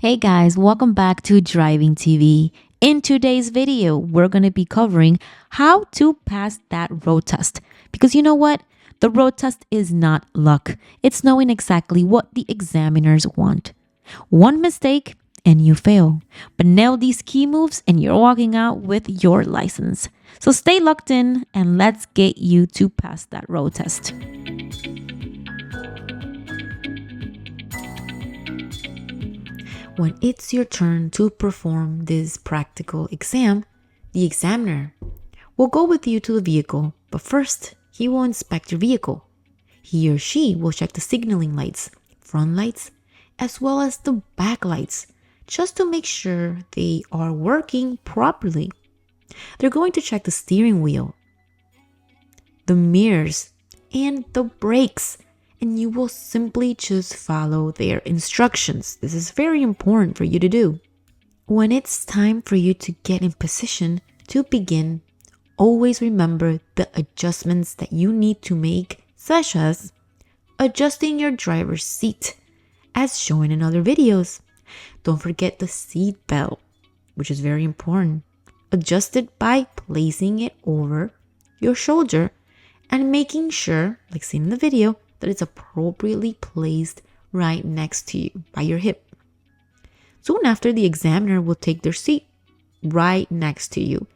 Hey guys, welcome back to Driving TV. In today's video, we're going to be covering how to pass that road test. Because you know what? The road test is not luck. It's knowing exactly what the examiners want. One mistake and you fail. But nail these key moves and you're walking out with your license. So stay locked in and let's get you to pass that road test. When it's your turn to perform this practical exam, the examiner will go with you to the vehicle, but first, he will inspect your vehicle. He or she will check the signaling lights, front lights, as well as the back lights, just to make sure they are working properly. They're going to check the steering wheel, the mirrors, and the brakes. And you will simply just follow their instructions. This is very important for you to do. When it's time for you to get in position to begin, always remember the adjustments that you need to make, such as adjusting your driver's seat, as shown in other videos. Don't forget the seat belt, which is very important. Adjust it by placing it over your shoulder and making sure, like seen in the video, that it's appropriately placed right next to you by your hip. Soon after, the examiner will take their seat right next to you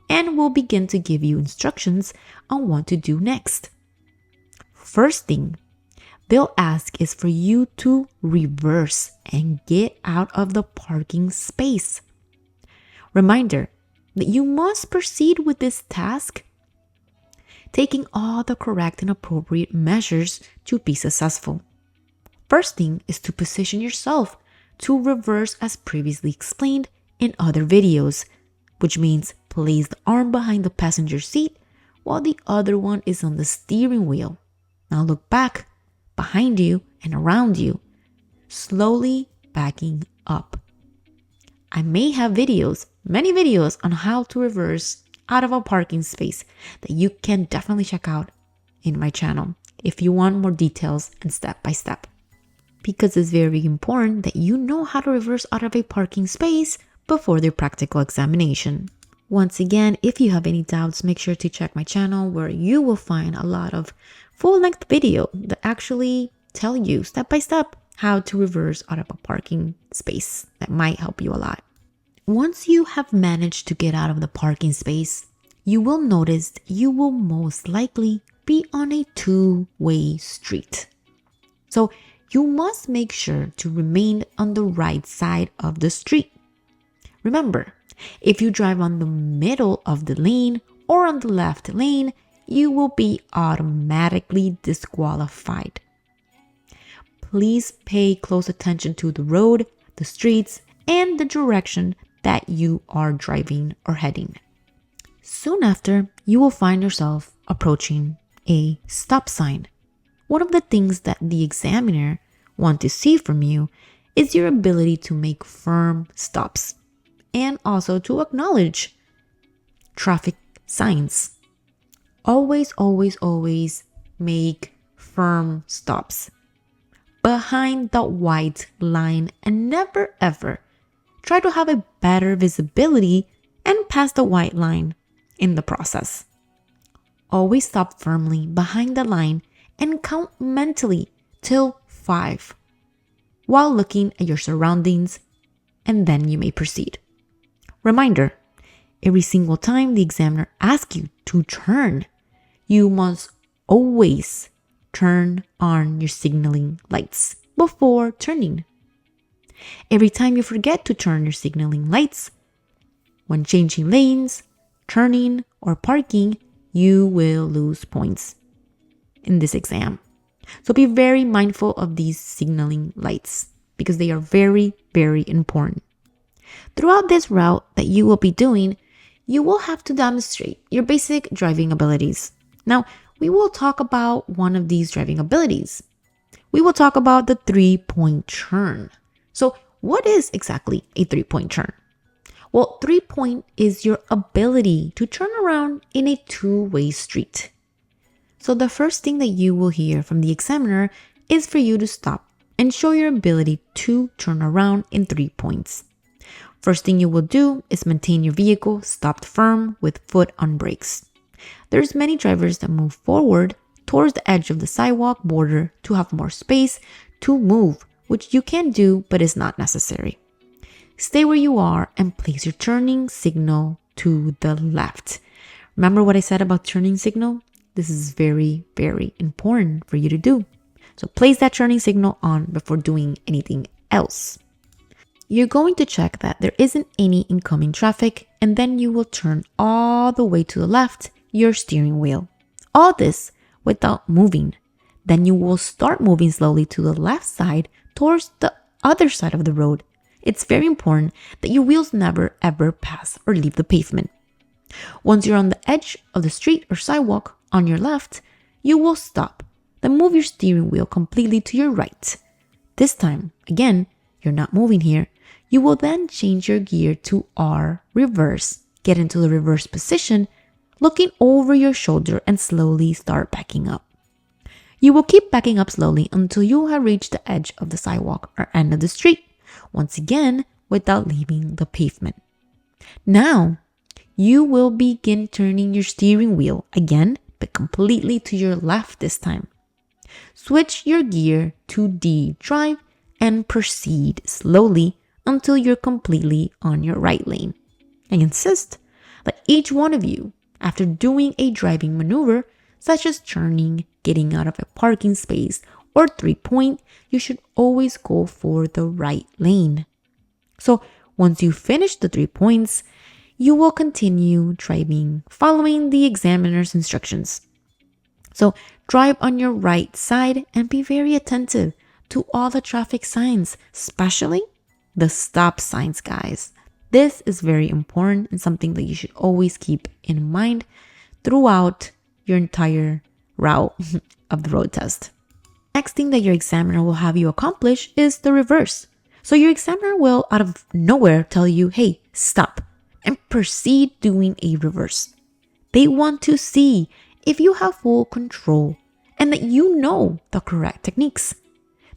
and will begin to give you instructions on what to do next. First thing they'll ask is for you to reverse and get out of the parking space. Reminder that you must proceed with this task taking all the correct and appropriate measures to be successful. First thing is to position yourself to reverse as previously explained in other videos, which means place the arm behind the passenger seat while the other one is on the steering wheel. Now look back, behind you and around you, slowly backing up. I may have videos, many videos on how to reverse out of a parking space that you can definitely check out in my channel if you want more details and step by step. Because it's very important that you know how to reverse out of a parking space before the practical examination. Once again, if you have any doubts, make sure to check my channel where you will find a lot of full-length video that actually tell you step by step how to reverse out of a parking space. That might help you a lot. Once you have managed to get out of the parking space, you will notice you will most likely be on a two-way street. So you must make sure to remain on the right side of the street. Remember, if you drive on the middle of the lane or on the left lane, you will be automatically disqualified. Please pay close attention to the road, the streets, and the direction that you are driving or heading. Soon after, you will find yourself approaching a stop sign. One of the things that the examiner wants to see from you is your ability to make firm stops and also to acknowledge traffic signs. Always, always, always make firm stops behind the white line and never ever try to have a better visibility and pass the white line in the process. Always stop firmly behind the line and count mentally till 5 while looking at your surroundings, and then you may proceed. Reminder, every single time the examiner asks you to turn, you must always turn on your signaling lights before turning. Every time you forget to turn your signaling lights, when changing lanes, turning, or parking, you will lose points in this exam. So be very mindful of these signaling lights because they are very, very important. Throughout this route that you will be doing, you will have to demonstrate your basic driving abilities. Now, we will talk about one of these driving abilities. We will talk about the 3-point turn. So what is exactly a 3-point turn? Well, 3-point is your ability to turn around in a two-way street. So the first thing that you will hear from the examiner is for you to stop and show your ability to turn around in 3 points. First thing you will do is maintain your vehicle stopped firm with foot on brakes. There's many drivers that move forward towards the edge of the sidewalk border to have more space to move, which you can do but is not necessary. Stay where you are and place your turning signal to the left. Remember what I said about turning signal? This is very, very important for you to do. So place that turning signal on before doing anything else. You're going to check that there isn't any incoming traffic, and then you will turn all the way to the left your steering wheel. All this without moving. Then you will start moving slowly to the left side towards the other side of the road. It's very important that your wheels never ever pass or leave the pavement. Once you're on the edge of the street or sidewalk on your left, you will stop. Then move your steering wheel completely to your right. This time, again, you're not moving here. You will then change your gear to R reverse, get into the reverse position, looking over your shoulder and slowly start backing up. You will keep backing up slowly until you have reached the edge of the sidewalk or end of the street, once again without leaving the pavement. Now, you will begin turning your steering wheel again, but completely to your left this time. Switch your gear to D drive and proceed slowly until you're completely on your right lane. I insist that each one of you, after doing a driving maneuver, such as turning, getting out of a parking space, or 3-point, you should always go for the right lane. So once you finish the 3 points, you will continue driving, following the examiner's instructions. So drive on your right side and be very attentive to all the traffic signs, especially the stop signs, guys. This is very important and something that you should always keep in mind throughout your entire route of the road test. Next thing that your examiner will have you accomplish is the reverse. So your examiner will out of nowhere tell you, hey, stop, and proceed doing a reverse. They want to see if you have full control and that you know the correct techniques.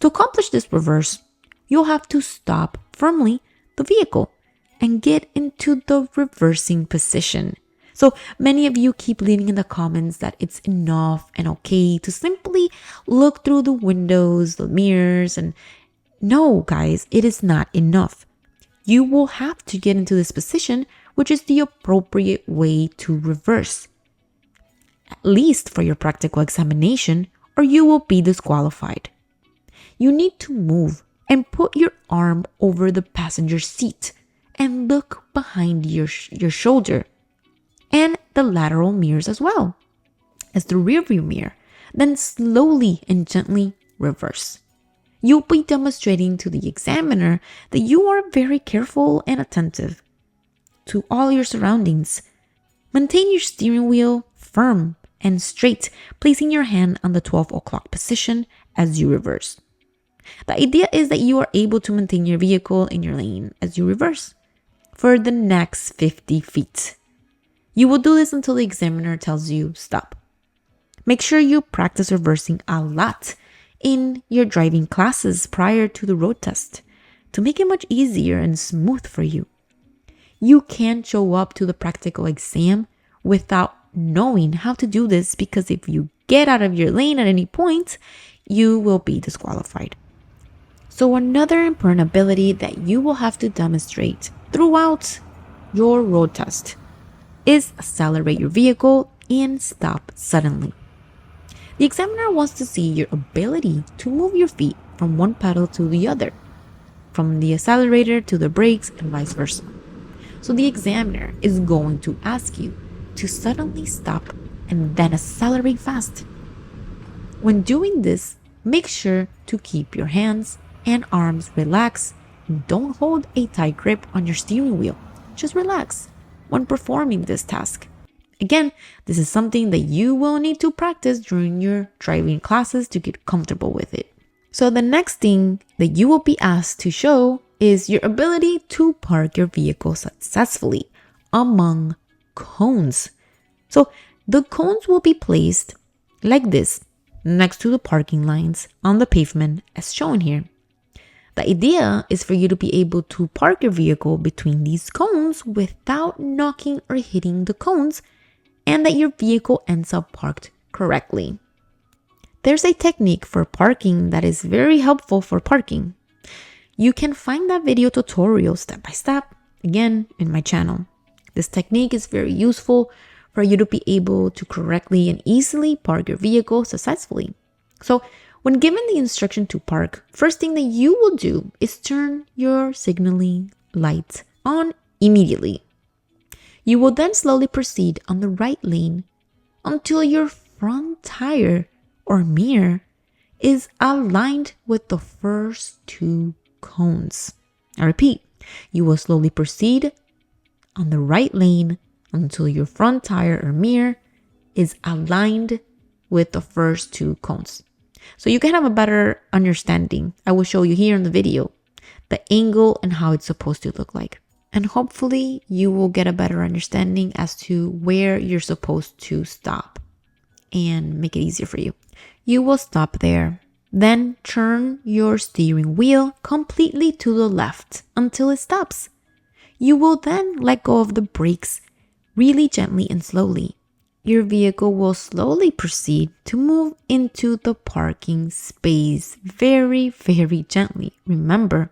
To accomplish this reverse, you'll have to stop firmly the vehicle and get into the reversing position. So many of you keep leaving in the comments that it's enough and okay to simply look through the windows, the mirrors, and no, guys, it is not enough. You will have to get into this position, which is the appropriate way to reverse, at least for your practical examination, or you will be disqualified. You need to move and put your arm over the passenger seat and look behind your shoulder and the lateral mirrors as well as the rear view mirror. Then slowly and gently reverse. You'll be demonstrating to the examiner that you are very careful and attentive to all your surroundings. Maintain your steering wheel firm and straight, placing your hand on the 12 o'clock position as you reverse. The idea is that you are able to maintain your vehicle in your lane as you reverse for the next 50 feet. You will do this until the examiner tells you stop. Make sure you practice reversing a lot in your driving classes prior to the road test to make it much easier and smooth for you. You can't show up to the practical exam without knowing how to do this, because if you get out of your lane at any point, you will be disqualified. So another important ability that you will have to demonstrate throughout your road test is accelerate your vehicle and stop suddenly. The examiner wants to see your ability to move your feet from one pedal to the other, from the accelerator to the brakes and vice versa. So the examiner is going to ask you to suddenly stop and then accelerate fast. When doing this, make sure to keep your hands and arms relaxed and don't hold a tight grip on your steering wheel. Just relax when performing this task. Again, this is something that you will need to practice during your driving classes to get comfortable with it. So the next thing that you will be asked to show is your ability to park your vehicle successfully among cones. So the cones will be placed like this next to the parking lines on the pavement as shown here. The idea is for you to be able to park your vehicle between these cones without knocking or hitting the cones, and that your vehicle ends up parked correctly. There's a technique for parking that is very helpful for parking. You can find that video tutorial step by step, again, in my channel. This technique is very useful for you to be able to correctly and easily park your vehicle successfully. So, when given the instruction to park, first thing that you will do is turn your signaling lights on immediately. You will then slowly proceed on the right lane until your front tire or mirror is aligned with the first two cones. I repeat, you will slowly proceed on the right lane until your front tire or mirror is aligned with the first two cones. So you can have a better understanding. I will show you here in the video the angle and how it's supposed to look like. And hopefully you will get a better understanding as to where you're supposed to stop and make it easier for you. You will stop there. Then turn your steering wheel completely to the left until it stops. You will then let go of the brakes really gently and slowly. Your vehicle will slowly proceed to move into the parking space very, very gently. Remember,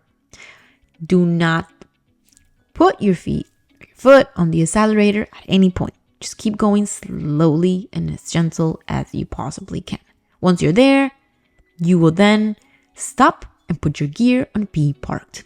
do not put your foot on the accelerator at any point. Just keep going slowly and as gentle as you possibly can. Once you're there, you will then stop and put your gear on B parked.